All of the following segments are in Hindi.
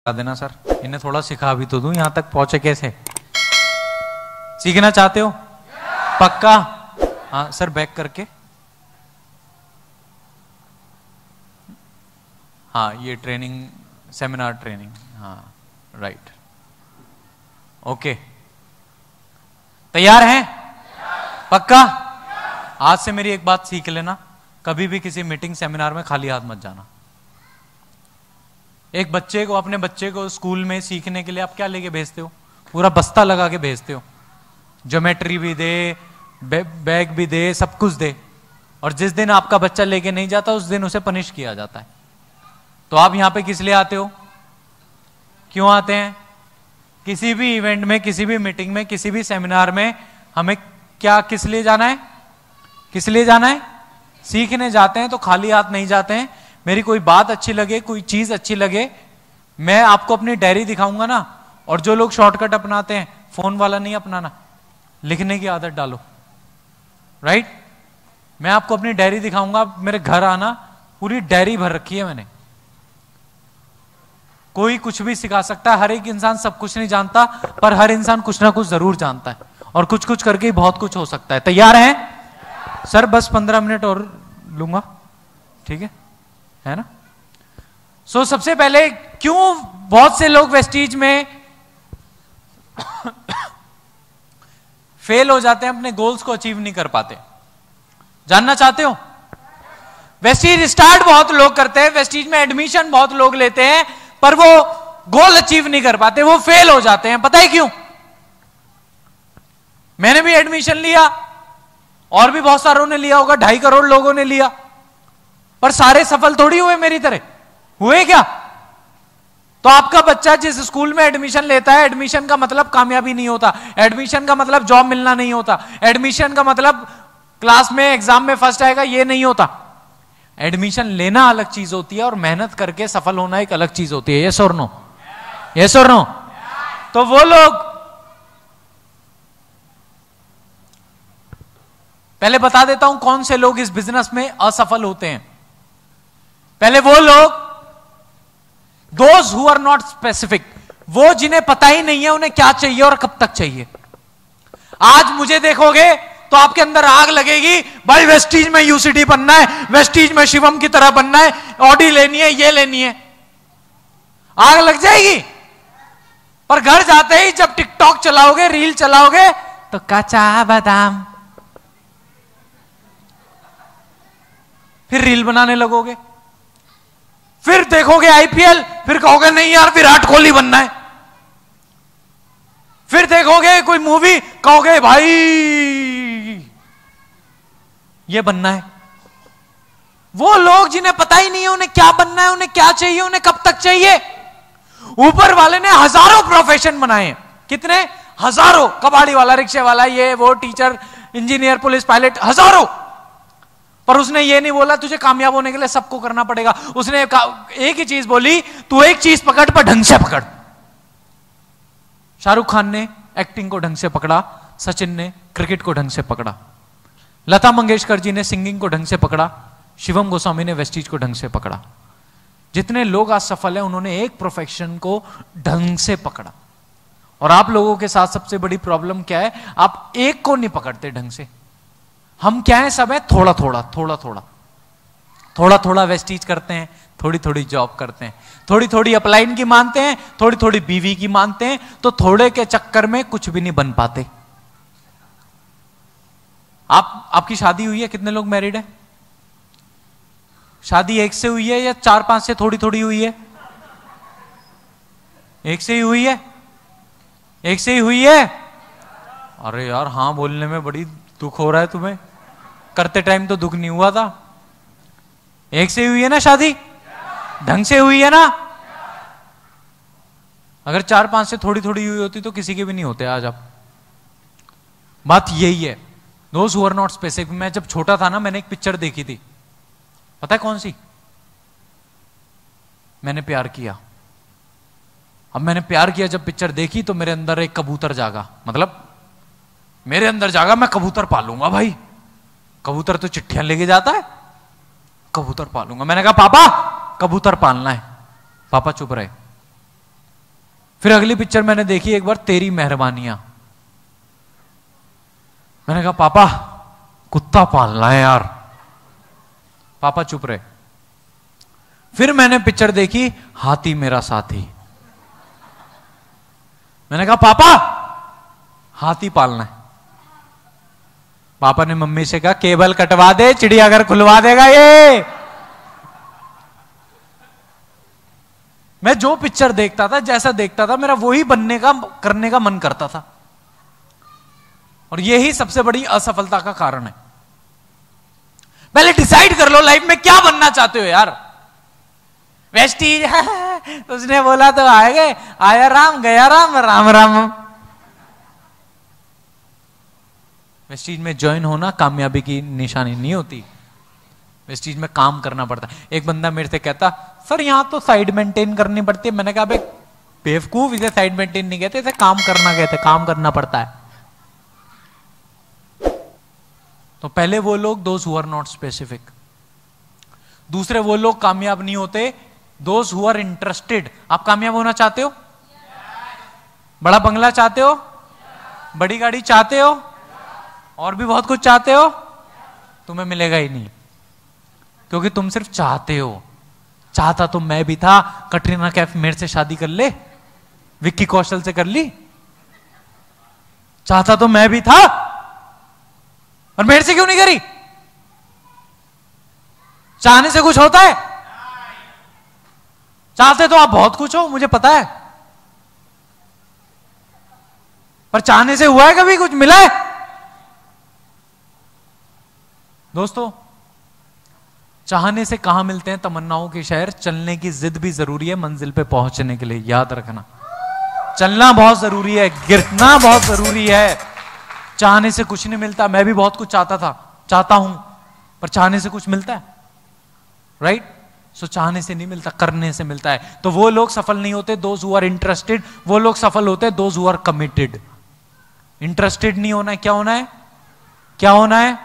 बता देना सर, इन्हें थोड़ा सिखा भी तो दूं, यहां तक पहुंचे कैसे। सीखना चाहते हो पक्का? हाँ सर, बैक करके। हाँ ये ट्रेनिंग, सेमिनार ट्रेनिंग, हाँ राइट, ओके। तैयार हैं? पक्का? आज से मेरी एक बात सीख लेना, कभी भी किसी मीटिंग सेमिनार में खाली हाथ मत जाना। एक बच्चे को, अपने बच्चे को स्कूल में सीखने के लिए आप क्या लेके भेजते हो? पूरा बस्ता लगा के भेजते हो, ज्योमेट्री भी दे, बैग भी दे, सब कुछ दे, और जिस दिन आपका बच्चा लेके नहीं जाता उस दिन उसे पनिश किया जाता है। तो आप यहां पे किस लिए आते हो? क्यों आते हैं? किसी भी इवेंट में, किसी भी मीटिंग में, किसी भी सेमिनार में हमें क्या, किस लिए जाना है? किस लिए जाना है? सीखने जाते हैं। तो खाली हाथ नहीं जाते हैं। मेरी कोई बात अच्छी लगे, कोई चीज अच्छी लगे, मैं आपको अपनी डायरी दिखाऊंगा ना। और जो लोग शॉर्टकट अपनाते हैं, फोन वाला नहीं अपनाना, लिखने की आदत डालो, राइट। मैं आपको अपनी डायरी दिखाऊंगा, मेरे घर आना, पूरी डायरी भर रखी है मैंने। कोई कुछ भी सिखा सकता है, हर एक इंसान सब कुछ नहीं जानता, पर हर इंसान कुछ ना कुछ जरूर जानता है, और कुछ कुछ करके ही बहुत कुछ हो सकता है। तैयार हैं सर? बस 15 मिनट और लूंगा, ठीक है ना? सो सबसे पहले, क्यों बहुत से लोग वेस्टीज में फेल हो जाते हैं, अपने गोल्स को अचीव नहीं कर पाते? जानना चाहते हो? वेस्टीज स्टार्ट बहुत लोग करते हैं, वेस्टीज में एडमिशन बहुत लोग लेते हैं, पर वो गोल अचीव नहीं कर पाते, वो फेल हो जाते हैं। पता है क्यों? मैंने भी एडमिशन लिया, और भी बहुत सारों ने लिया होगा, 2.5 करोड़ लोगों ने लिया, पर सारे सफल थोड़ी हुए मेरी तरह। हुए क्या? तो आपका बच्चा जिस स्कूल में एडमिशन लेता है, एडमिशन का मतलब कामयाबी नहीं होता, एडमिशन का मतलब जॉब मिलना नहीं होता, एडमिशन का मतलब क्लास में एग्जाम में फर्स्ट आएगा, ये नहीं होता। एडमिशन लेना अलग चीज होती है, और मेहनत करके सफल होना एक अलग चीज होती है। यस और नो? यस और नो? तो वो लोग, पहले बता देता हूं कौन से लोग इस बिजनेस में असफल होते हैं। पहले वो लोग, those who are not specific, वो जिन्हें पता ही नहीं है उन्हें क्या चाहिए और कब तक चाहिए। आज मुझे देखोगे तो आपके अंदर आग लगेगी, भाई वेस्टीज में यूसीडी बनना है, वेस्टीज में शिवम की तरह बनना है, ऑडी लेनी है, ये लेनी है, आग लग जाएगी। पर घर जाते ही जब टिकटॉक चलाओगे, रील चलाओगे, तो कच्चा बादाम, फिर रील बनाने लगोगे, फिर देखोगे आईपीएल, फिर कहोगे नहीं यार विराट कोहली बनना है, फिर देखोगे कोई मूवी, कहोगे भाई ये बनना है। वो लोग जिन्हें पता ही नहीं है उन्हें क्या बनना है, उन्हें क्या चाहिए, उन्हें कब तक चाहिए। ऊपर वाले ने हजारों प्रोफेशन बनाए हैं, कितने? हजारों। कबाड़ी वाला, रिक्शे वाला, ये वो, टीचर, इंजीनियर, पुलिस, पायलट, हजारों। पर उसने ये नहीं बोला तुझे कामयाब होने के लिए सबको करना पड़ेगा। उसने एक ही चीज बोली, तू एक चीज पकड़, पर ढंग से पकड़। शाहरुख खान ने एक्टिंग को ढंग से पकड़ा, सचिन ने क्रिकेट को ढंग से पकड़ा, लता मंगेशकर जी ने सिंगिंग को ढंग से पकड़ा, शिवम गोस्वामी ने वेस्टीज को ढंग से पकड़ा। जितने लोग आज सफल हैं उन्होंने एक प्रोफेशन को ढंग से पकड़ा। और आप लोगों के साथ सबसे बड़ी प्रॉब्लम क्या है? आप एक को नहीं पकड़ते ढंग से। हम क्या है, सब है थोड़ा थोड़ा थोड़ा थोड़ा थोड़ा थोड़ा वेस्टीज करते हैं, थोड़ी थोड़ी जॉब करते हैं, थोड़ी थोड़ी अपलाइन की मानते हैं, थोड़ी थोड़ी बीवी की मानते हैं, तो थोड़े के चक्कर में कुछ भी नहीं बन पाते। आपकी शादी हुई है? कितने लोग मैरिड है? शादी एक से हुई है या 4-5 से थोड़ी थोड़ी हुई है? एक से ही हुई है? एक से ही हुई है? अरे यार हां बोलने में बड़ी दुख हो रहा है तुम्हें, करते टाइम तो दुख नहीं हुआ था। एक से ही हुई है ना शादी? ढंग से हुई है ना? अगर 4-5 से थोड़ी थोड़ी हुई होती तो किसी के भी नहीं होते आज आप। बात यही है, those who are not specific. मैं जब छोटा था ना, मैंने एक पिक्चर देखी थी, पता है कौन सी? मैंने प्यार किया। अब मैंने प्यार किया जब पिक्चर देखी तो मेरे अंदर एक कबूतर जागा, मतलब मेरे अंदर जागा, मैं कबूतर पालूंगा भाई। कबूतर तो चिट्ठियां लेके जाता है, कबूतर पालूंगा। मैंने कहा पापा कबूतर पालना है। पापा चुप रहे। फिर अगली पिक्चर मैंने देखी एक बार, तेरी मेहरबानियां। मैंने कहा पापा कुत्ता पालना है यार। पापा चुप रहे। फिर मैंने पिक्चर देखी हाथी मेरा साथी। मैंने कहा पापा हाथी पालना है। पापा ने मम्मी से कहा केबल कटवा दे, चिड़ियाघर खुलवा देगा ये। मैं जो पिक्चर देखता था, जैसा देखता था, मेरा वही बनने का, करने का मन करता था। और यही सबसे बड़ी असफलता का कारण है। पहले डिसाइड कर लो लाइफ में क्या बनना चाहते हो यार। वेस्टीज उसने बोला तो आए गए, आया राम गया राम, राम राम। वेस्टीज में ज्वाइन होना कामयाबी की निशानी नहीं होती। वेस्टीज में काम करना पड़ता है। एक बंदा मेरे से कहता सर यहां तो साइड मेंटेन करनी पड़ती है। मैंने कहा भाई बेवकूफ, इसे साइड मेंटेन नहीं कहते, इसे काम करना कहते, काम करना पड़ता है। तो पहले वो लोग those who are not specific. दूसरे वो लोग कामयाब नहीं होते दोज हु आर इंटरेस्टेड। आप कामयाब होना चाहते हो? बड़ा बंगला चाहते हो? बड़ी गाड़ी चाहते हो? और भी बहुत कुछ चाहते हो? तुम्हें मिलेगा ही नहीं, क्योंकि तुम सिर्फ चाहते हो। चाहता तो मैं भी था। कटरीना कैफ मेरे से शादी कर ले, विक्की कौशल से कर ली। चाहता तो मैं भी था, और मेरे से क्यों नहीं करी? चाहने से कुछ होता है? चाहते तो आप बहुत कुछ हो, मुझे पता है, पर चाहने से हुआ है कभी? कुछ मिला है? दोस्तों, चाहने से कहां मिलते हैं तमन्नाओं के शहर। चलने की जिद भी जरूरी है मंजिल पे पहुंचने के लिए, याद रखना। चलना बहुत जरूरी है, गिरना बहुत जरूरी है। चाहने से कुछ नहीं मिलता। मैं भी बहुत कुछ चाहता था, चाहता हूं, पर चाहने से कुछ मिलता है? राइट? सो चाहने से नहीं मिलता, करने से मिलता है। तो वो लोग सफल नहीं होते दोज हु आर इंटरेस्टेड, वो लोग सफल होते हैं those who are committed. Interested नहीं होना है, क्या होना है? क्या होना है?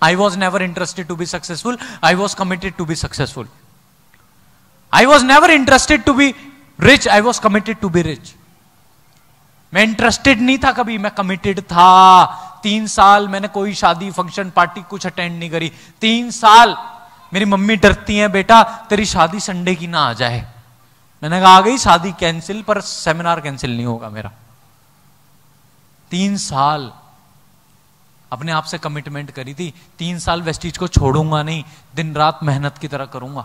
I was never interested to be successful. I was committed to be successful. I was never interested to be rich. I was committed to be rich. मैं इंटरेस्टेड नहीं था कभी, मैं कमिटेड था। 3 साल मैंने कोई शादी फंक्शन पार्टी कुछ अटेंड नहीं करी। 3 साल मेरी मम्मी डरती हैं बेटा तेरी शादी संडे की ना आ जाए। मैंने कहा आ गई शादी कैंसिल, पर सेमिनार कैंसिल नहीं होगा मेरा। 3 साल अपने आप से कमिटमेंट करी थी। 3 साल वेस्टीज को छोड़ूंगा नहीं, दिन रात मेहनत की तरह करूंगा।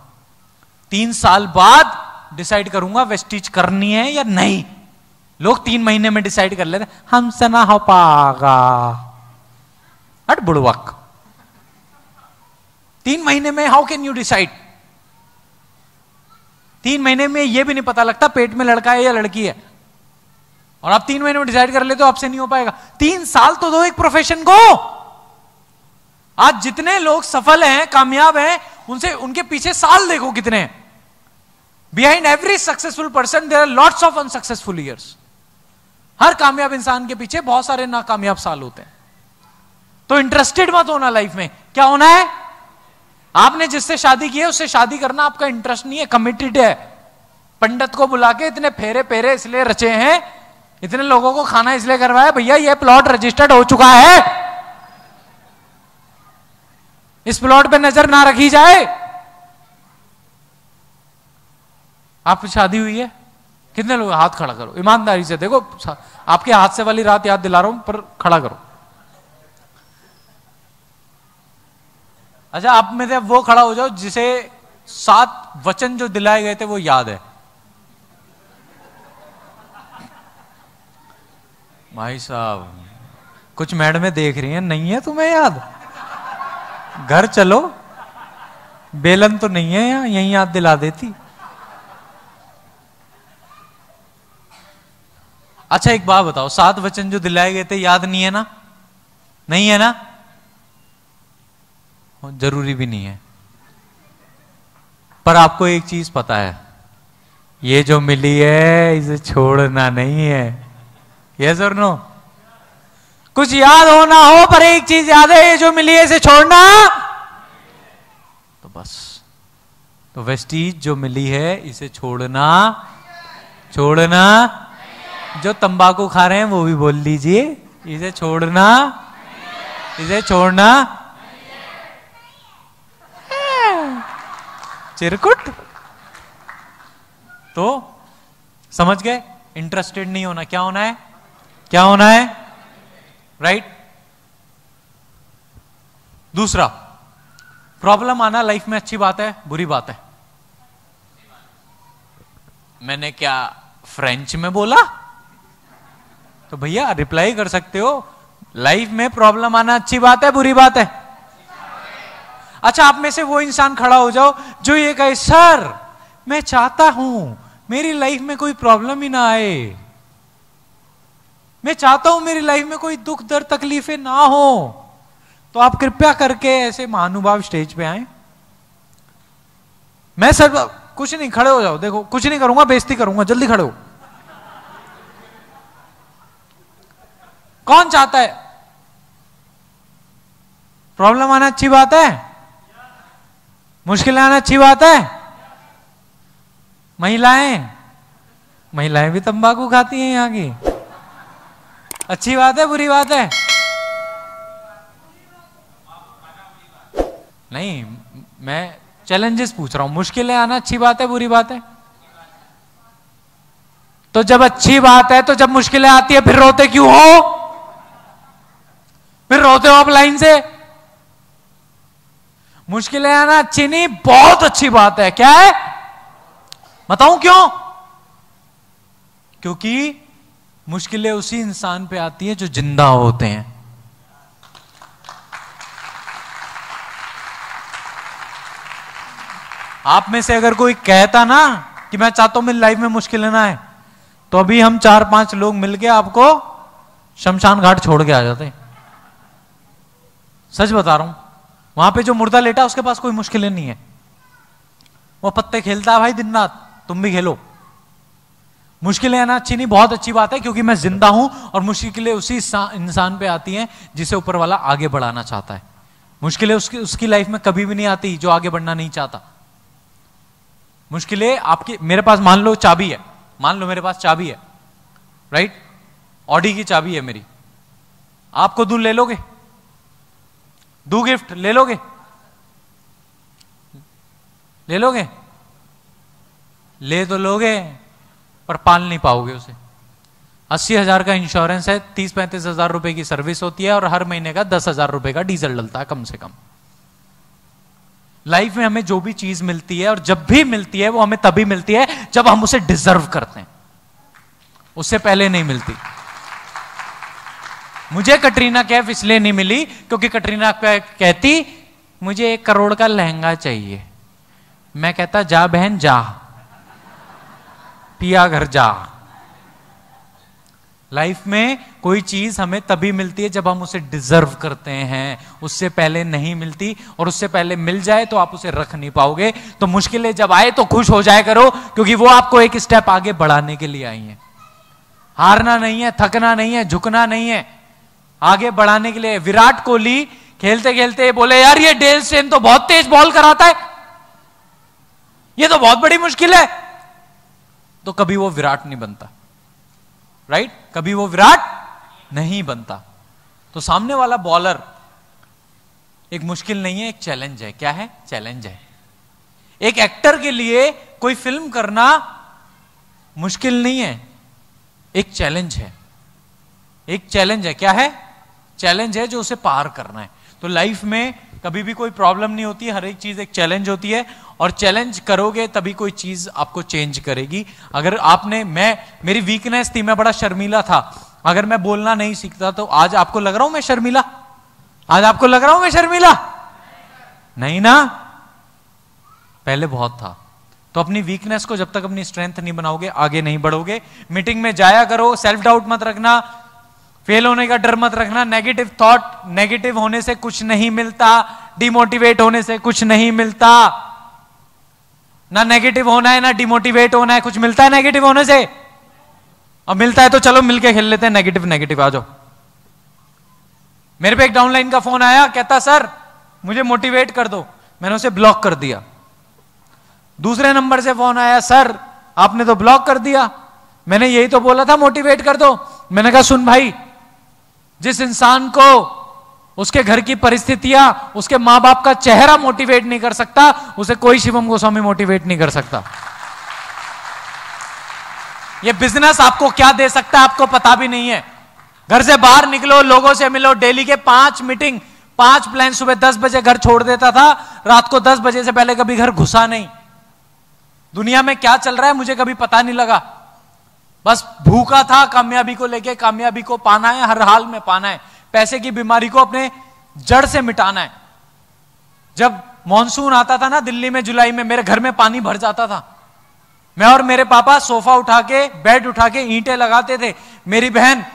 3 साल बाद डिसाइड करूंगा वेस्टीज करनी है या नहीं। लोग 3 महीने में डिसाइड कर लेते, हमसे ना हो पाएगा। हट बुड़वक। 3 महीने में हाउ कैन यू डिसाइड? 3 महीने में यह भी नहीं पता लगता पेट में लड़का है या लड़की है, और आप 3 महीने में डिसाइड कर लेते हो आपसे नहीं हो पाएगा। 3 साल तो दो एक प्रोफेशन को। आज जितने लोग सफल हैं, कामयाब हैं, उनसे उनके पीछे साल देखो कितने हैं। Behind every successful person there are lots of unsuccessful years. हर कामयाब इंसान के पीछे बहुत सारे नाकामयाब साल होते हैं। तो इंटरेस्टेड मत होना लाइफ में। क्या होना है? आपने जिससे शादी की है उससे शादी करना आपका इंटरेस्ट नहीं है, कमिटेड है। पंडित को बुला के इतने फेरे पेरे इसलिए रचे हैं, इतने लोगों को खाना इसलिए करवाया, भैया ये प्लॉट रजिस्टर्ड हो चुका है, इस प्लॉट पे नजर ना रखी जाए। आपकी शादी हुई है? कितने लोग? हाथ खड़ा करो, ईमानदारी से देखो। आपके हाथ से वाली रात याद दिला रहा हूं, पर खड़ा करो। अच्छा, आप में से वो खड़ा हो जाओ जिसे 7 वचन जो दिलाए गए थे वो याद है। भाई साहब, कुछ मैडमें देख रही हैं, नहीं है तुम्हें याद? घर चलो, बेलन तो नहीं है यहां, यहीं याद दिला देती। अच्छा एक बात बताओ, 7 वचन जो दिलाए गए थे याद नहीं है ना? नहीं है ना? जरूरी भी नहीं है, पर आपको एक चीज पता है, ये जो मिली है इसे छोड़ना नहीं है। यस और नो? कुछ याद हो ना हो, पर एक चीज याद है, ये जो मिली है इसे छोड़ना तो बस। तो वेस्टीज जो मिली है इसे छोड़ना जो तंबाकू खा रहे हैं वो भी बोल लीजिए, इसे छोड़ना, इसे छोड़ना चिरकुट। तो समझ गए, इंटरेस्टेड नहीं होना, क्या होना है, क्या होना है, राइट। दूसरा, प्रॉब्लम आना लाइफ में अच्छी बात है बुरी बात है? मैंने क्या फ्रेंच में बोला? तो भैया रिप्लाई कर सकते हो, लाइफ में प्रॉब्लम आना अच्छी बात है बुरी बात है? अच्छा, आप में से वो इंसान खड़ा हो जाओ जो ये कहे सर मैं चाहता हूं मेरी लाइफ में कोई प्रॉब्लम ही ना आए, मैं चाहता हूं मेरी लाइफ में कोई दुख दर्द तकलीफें ना हो। तो आप कृपया करके ऐसे महानुभाव स्टेज पे आए। मैं सर कुछ नहीं, खड़े हो जाओ, देखो कुछ नहीं करूंगा, बेइज्जती करूंगा, जल्दी खड़े हो। कौन चाहता है? प्रॉब्लम आना अच्छी बात है, मुश्किलें आना अच्छी बात है? महिलाएं, महिलाएं भी तंबाकू खाती हैं यहाँ की, अच्छी बात है बुरी बात है? नहीं, मैं चैलेंजेस पूछ रहा हूं। मुश्किलें आना अच्छी बात है बुरी बात है? तो जब अच्छी बात है तो जब मुश्किलें आती है फिर रोते क्यों हो? फिर रोते हो आप लाइन से। मुश्किलें आना अच्छी नहीं, बहुत अच्छी बात है। क्या है बताऊं क्यों? क्योंकि मुश्किलें उसी इंसान पे आती है जो जिंदा होते हैं। आप में से अगर कोई कहता ना कि मैं चाहता हूं मेरी लाइफ में मुश्किलें ना आए, तो अभी हम 4-5 लोग मिलके आपको शमशान घाट छोड़ के आ जाते। सच बता रहा हूं, वहां पे जो मुर्दा लेटा उसके पास कोई मुश्किलें नहीं है, वो पत्ते खेलता है भाई दिन रात, तुम भी खेलो। मुश्किलें आना अच्छी नहीं, बहुत अच्छी बात है, क्योंकि मैं जिंदा हूं और मुश्किलें उसी इंसान पे आती हैं जिसे ऊपर वाला आगे बढ़ाना चाहता है। मुश्किलें उसकी लाइफ में कभी भी नहीं आती जो आगे बढ़ना नहीं चाहता। मुश्किलें आपकी, मेरे पास मान लो चाबी है, मान लो मेरे पास चाबी है, राइट, ऑडी की चाबी है मेरी, आपको दूं, ले लोगे? दू गिफ्ट, ले लोगे? ले लोगे? ले तो लोगे पर पाल नहीं पाओगे उसे। 80,000 का इंश्योरेंस है, 30-35 हजार रुपए की सर्विस होती है और हर महीने का 10,000 रुपए का डीजल डलता है कम से कम। लाइफ में हमें जो भी चीज मिलती है और जब भी मिलती है वो हमें तभी मिलती है जब हम उसे डिजर्व करते हैं, उससे पहले नहीं मिलती। मुझे कटरीना कैफ इसलिए नहीं मिली क्योंकि कटरीना कहती मुझे 1 करोड़ का लहंगा चाहिए, मैं कहता जा बहन जा, पिया घर जा। लाइफ में कोई चीज हमें तभी मिलती है जब हम उसे डिजर्व करते हैं, उससे पहले नहीं मिलती, और उससे पहले मिल जाए तो आप उसे रख नहीं पाओगे। तो मुश्किलें जब आए तो खुश हो जाया करो, क्योंकि वो आपको एक स्टेप आगे बढ़ाने के लिए आई हैं। हारना नहीं है, थकना नहीं है, झुकना नहीं है, आगे बढ़ाने के लिए। विराट कोहली खेलते खेलते बोले यार ये डेल स्टेन तो बहुत तेज बॉल कराता है, ये तो बहुत बड़ी मुश्किल है, तो कभी वो विराट नहीं बनता, राइट, कभी वो विराट नहीं बनता। तो सामने वाला बॉलर एक मुश्किल नहीं है, एक चैलेंज है। क्या है? चैलेंज है। एक एक्टर के लिए कोई फिल्म करना मुश्किल नहीं है, एक चैलेंज है, एक चैलेंज है। क्या है? चैलेंज है जो उसे पार करना है। तो लाइफ में कभी भी कोई प्रॉब्लम नहीं होती है, हर एक चीज एक चैलेंज होती है, और चैलेंज करोगे तभी कोई चीज आपको चेंज करेगी। अगर आपने, मेरी वीकनेस थी, मैं बड़ा शर्मीला था, अगर मैं बोलना नहीं सीखता तो आज आपको लग रहा हूं मैं शर्मीला? आज आपको लग रहा हूं मैं शर्मीला? नहीं ना, पहले बहुत था। तो अपनी वीकनेस को जब तक अपनी स्ट्रेंथ नहीं बनाओगे आगे नहीं बढ़ोगे। मीटिंग में जाया करो, सेल्फ डाउट मत रखना, फेल होने का डर मत रखना, नेगेटिव थॉट, नेगेटिव होने से कुछ नहीं मिलता, डिमोटिवेट होने से कुछ नहीं मिलता। ना नेगेटिव होना है ना डिमोटिवेट होना है, कुछ मिलता है नेगेटिव होने से? अब मिलता है तो चलो मिलके खेल लेते हैं नेगेटिव नेगेटिव, आ जाओ। मेरे पे एक डाउनलाइन का फोन आया, कहता सर मुझे मोटिवेट कर दो, मैंने उसे ब्लॉक कर दिया। दूसरे नंबर से फोन आया, सर आपने तो ब्लॉक कर दिया। मैंने यही तो बोला था मोटिवेट कर दो। मैंने कहा सुन भाई, जिस इंसान को उसके घर की परिस्थितियां, उसके मां बाप का चेहरा मोटिवेट नहीं कर सकता, उसे कोई शिवम गोस्वामी मोटिवेट नहीं कर सकता। ये बिजनेस आपको क्या दे सकता है आपको पता भी नहीं है। घर से बाहर निकलो, लोगों से मिलो, डेली के 5 मीटिंग, 5 प्लान। सुबह 10 बजे घर छोड़ देता था, रात को 10 बजे से पहले कभी घर घुसा नहीं। दुनिया में क्या चल रहा है मुझे कभी पता नहीं लगा, बस भूखा था कामयाबी को लेके। कामयाबी को पाना है, हर हाल में पाना है। पैसे की बीमारी को अपने जड़ से मिटाना है। जब मॉनसून आता था ना दिल्ली में जुलाई में, मेरे घर में पानी भर जाता था। मैं और मेरे पापा सोफा उठा के, बेड उठा के ईंटें लगाते थे। मेरी बहन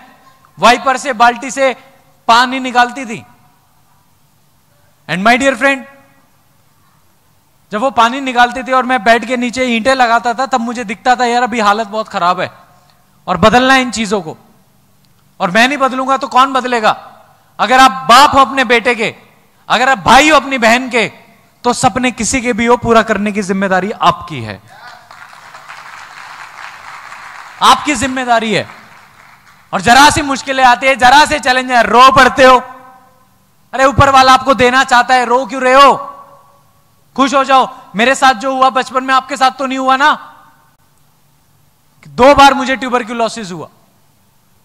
वाइपर से, बाल्टी से पानी निकालती थी। एंड माय डियर फ्रेंड, जब वो पानी निकालती थी और मैं बेड के नीचे ईंटें लगाता था, तब मुझे दिखता था यार अभी हालत बहुत खराब है और बदलना है इन चीजों को। और मैं नहीं बदलूंगा तो कौन बदलेगा? अगर आप बाप हो अपने बेटे के, अगर आप भाई हो अपनी बहन के, तो सपने किसी के भी हो, पूरा करने की जिम्मेदारी आपकी है, आपकी जिम्मेदारी है। और जरा सी मुश्किलें आती है, जरा से चैलेंज है, रो पड़ते हो। अरे ऊपर वाला आपको देना चाहता है, रो क्यों रहे हो? खुश हो जाओ। मेरे साथ जो हुआ बचपन में, आपके साथ तो नहीं हुआ ना? 2 बार मुझे ट्यूबरक्यूलोसिस हुआ,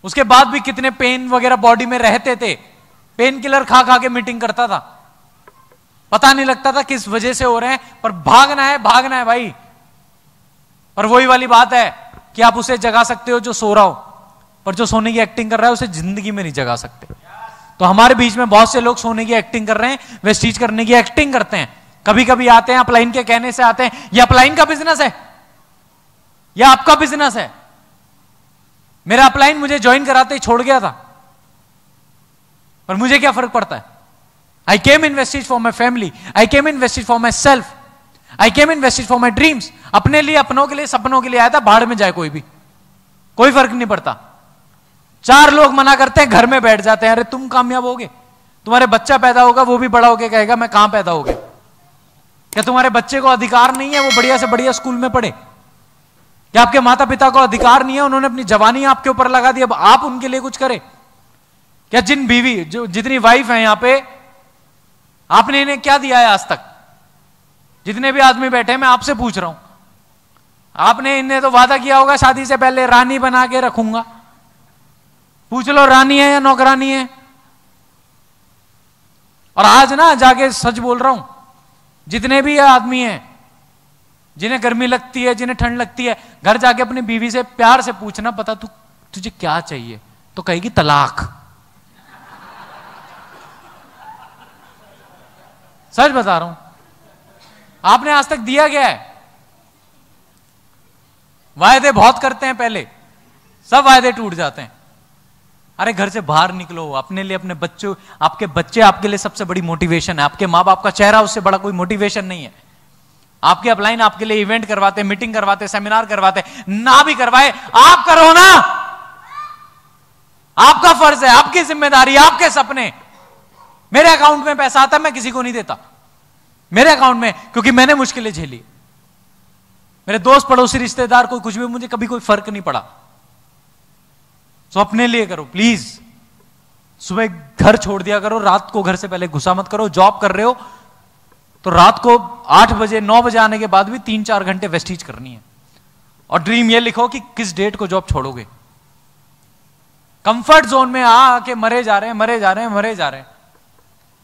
उसके बाद भी कितने पेन वगैरह बॉडी में रहते थे। पेन किलर खा खा के मीटिंग करता था, पता नहीं लगता था किस वजह से हो रहे हैं, पर भागना है भाई। पर वही वाली बात है कि आप उसे जगा सकते हो जो सो रहा हो, पर जो सोने की एक्टिंग कर रहा है उसे जिंदगी में नहीं जगा सकते। तो हमारे बीच में बहुत से लोग सोने की एक्टिंग कर रहे हैं, वेस्टीज करने की एक्टिंग करते हैं। कभी कभी आते हैं अपलाइन के कहने से आते हैं। ये अपलाइन का बिजनेस है या आपका बिजनेस है? मेरा अपलाइन मुझे ज्वाइन कराते ही छोड़ गया था, पर मुझे क्या फर्क पड़ता है? I came in Vestige for my family, I came in Vestige for myself, I came in Vestige for my dreams. अपने लिए, अपनों के लिए, सपनों के लिए आया था। बाहर में जाए कोई भी, कोई फर्क नहीं पड़ता। 4 लोग मना करते हैं, घर में बैठ जाते हैं। अरे तुम कामयाब होगे, तुम्हारे बच्चा पैदा होगा, वो भी बड़ा होके कहेगा मैं कहां पैदा हो गया। क्या तुम्हारे बच्चे को अधिकार नहीं है वो बढ़िया से बढ़िया स्कूल में पढ़े? क्या आपके माता पिता को अधिकार नहीं है, उन्होंने अपनी जवानी आपके ऊपर लगा दी, अब आप उनके लिए कुछ करें? क्या जिन बीवी, जो जितनी वाइफ है यहां पे, आपने इन्हें क्या दिया है आज तक? जितने भी आदमी बैठे हैं, मैं आपसे पूछ रहा हूं, आपने इन्हें तो वादा किया होगा शादी से पहले, रानी बना के रखूंगा। पूछ लो रानी है या नौकरानी है? और आज ना जाके सच बोल रहा हूं, जितने भी आदमी हैं जिन्हें गर्मी लगती है, जिन्हें ठंड लगती है, घर जाके अपनी बीवी से प्यार से पूछना, पता तुझे क्या चाहिए? तो कहेगी तलाक। सच बता रहा हूं। आपने आज तक दिया क्या है? वायदे बहुत करते हैं पहले, सब वायदे टूट जाते हैं। अरे घर से बाहर निकलो, अपने लिए, अपने बच्चों, आपके बच्चे आपके लिए सबसे बड़ी मोटिवेशन है। आपके माँ बाप का चेहरा उससे बड़ा कोई मोटिवेशन नहीं है। आपके अपलाइन आपके लिए इवेंट करवाते, मीटिंग करवाते, सेमिनार करवाते, ना भी करवाए, आप करो ना। आपका फर्ज है, आपकी जिम्मेदारी, आपके सपने। मेरे अकाउंट में पैसा आता है, मैं किसी को नहीं देता मेरे अकाउंट में, क्योंकि मैंने मुश्किलें झेली। मेरे दोस्त, पड़ोसी, रिश्तेदार, कोई कुछ भी, मुझे कभी कोई फर्क नहीं पड़ा। तो अपने लिए करो प्लीज। सुबह घर छोड़ दिया करो, रात को घर से पहले घुसा मत करो। जॉब कर रहे हो तो रात को 8 बजे 9 बजे आने के बाद भी 3-4 घंटे वेस्टीज करनी है। और ड्रीम ये लिखो कि किस डेट को जॉब छोड़ोगे। कंफर्ट जोन में आके मरे जा रहे हैं, मरे जा रहे हैं, मरे जा रहे हैं।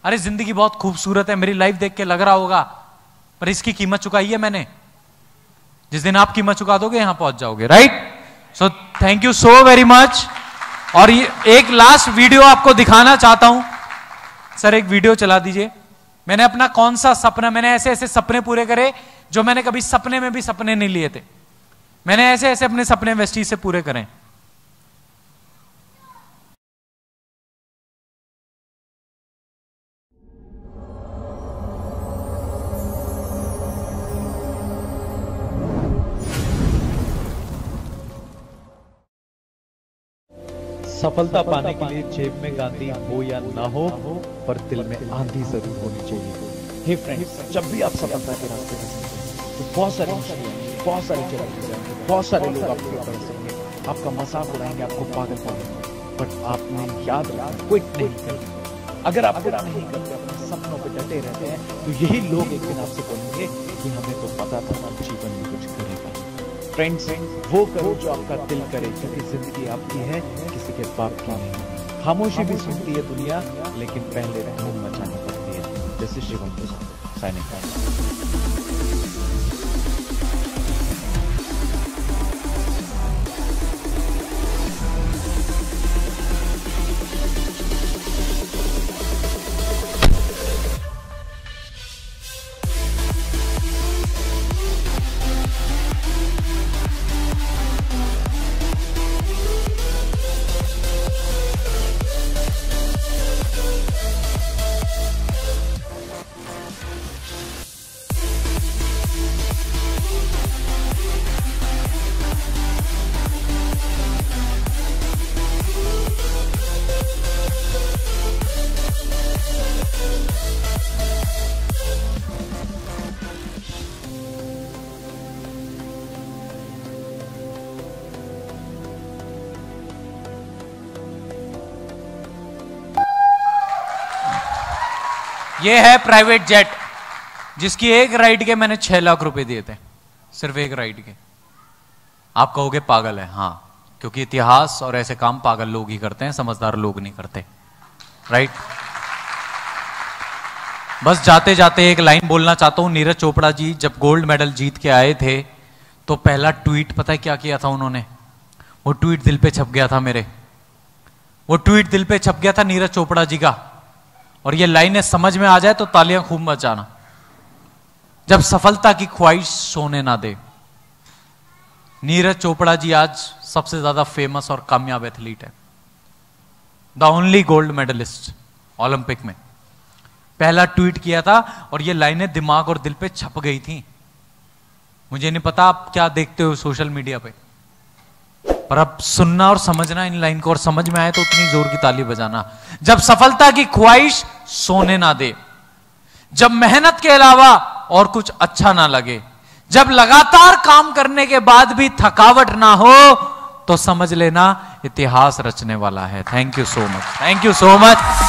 अरे जिंदगी बहुत खूबसूरत है, मेरी लाइफ देख के लग रहा होगा, पर इसकी कीमत चुकाई है मैंने। जिस दिन आप कीमत चुका दोगे, यहां पहुंच जाओगे। Right? So thank you so very much. और ये एक लास्ट वीडियो आपको दिखाना चाहता हूं। सर एक वीडियो चला दीजिए। मैंने अपना कौन सा सपना, मैंने ऐसे ऐसे सपने पूरे करे जो मैंने कभी सपने में भी सपने नहीं लिए थे। मैंने ऐसे ऐसे अपने सपने वेस्टीज से पूरे करें। सफलता पाने के लिए जेब में गांधी हो या ना हो, पर दिल में आंधी जरूर होनी चाहिए। हे फ्रेंड्स, जब भी आप सफलता के रास्ते में तो बहुत सारे चैलेंजेस आएंगे, बहुत सारे लोग आपके ऊपर आएंगे, आपका मजाक उड़ाएंगे, आपको पागल करेंगे, बट आपने याद रखना क्विट नहीं करना। अगर आप क्विट नहीं करते, अपने सपनों पे डटे रहते हैं, तो यही लोग एक दिन आपसे बोलेंगे कि हमें तो पता था आप जीवन में कुछ करेगा। फ्रेंड्स, वो करो जो आपका दिल करे, क्योंकि जिंदगी आपकी है, किसी के बाप की नहीं। खामोशी भी सुनती है दुनिया, लेकिन पहले धूम मचानी पड़ती है। जैसे शिवम प्रसाद साइनिंग आउट। ये है प्राइवेट जेट, जिसकी एक राइड के मैंने 6 लाख रुपए दिए थे, सिर्फ एक राइड के। आप कहोगे पागल है, हाँ, क्योंकि इतिहास और ऐसे काम पागल लोग ही करते हैं, समझदार लोग नहीं करते, राइट। बस जाते जाते एक लाइन बोलना चाहता हूं। नीरज चोपड़ा जी जब गोल्ड मेडल जीत के आए थे, तो पहला ट्वीट पता है क्या किया था उन्होंने? वो ट्वीट दिल पे छप गया था मेरे, वो ट्वीट दिल पे छप गया था नीरज चोपड़ा जी का। और ये लाइनें समझ में आ जाए तो तालियां खूब बजाना। जब सफलता की ख्वाहिश सोने ना दे। नीरज चोपड़ा जी आज सबसे ज्यादा फेमस और कामयाब एथलीट है, the only gold medallist Olympic में। पहला ट्वीट किया था और ये लाइनें दिमाग और दिल पे छप गई थी। मुझे नहीं पता आप क्या देखते हो सोशल मीडिया पे, पर अब सुनना और समझना इन लाइन को, और समझ में आए तो उतनी जोर की ताली बजाना। जब सफलता की ख्वाहिश सोने ना दे, जब मेहनत के अलावा और कुछ अच्छा ना लगे, जब लगातार काम करने के बाद भी थकावट ना हो, तो समझ लेना इतिहास रचने वाला है। Thank you so much, thank you so much.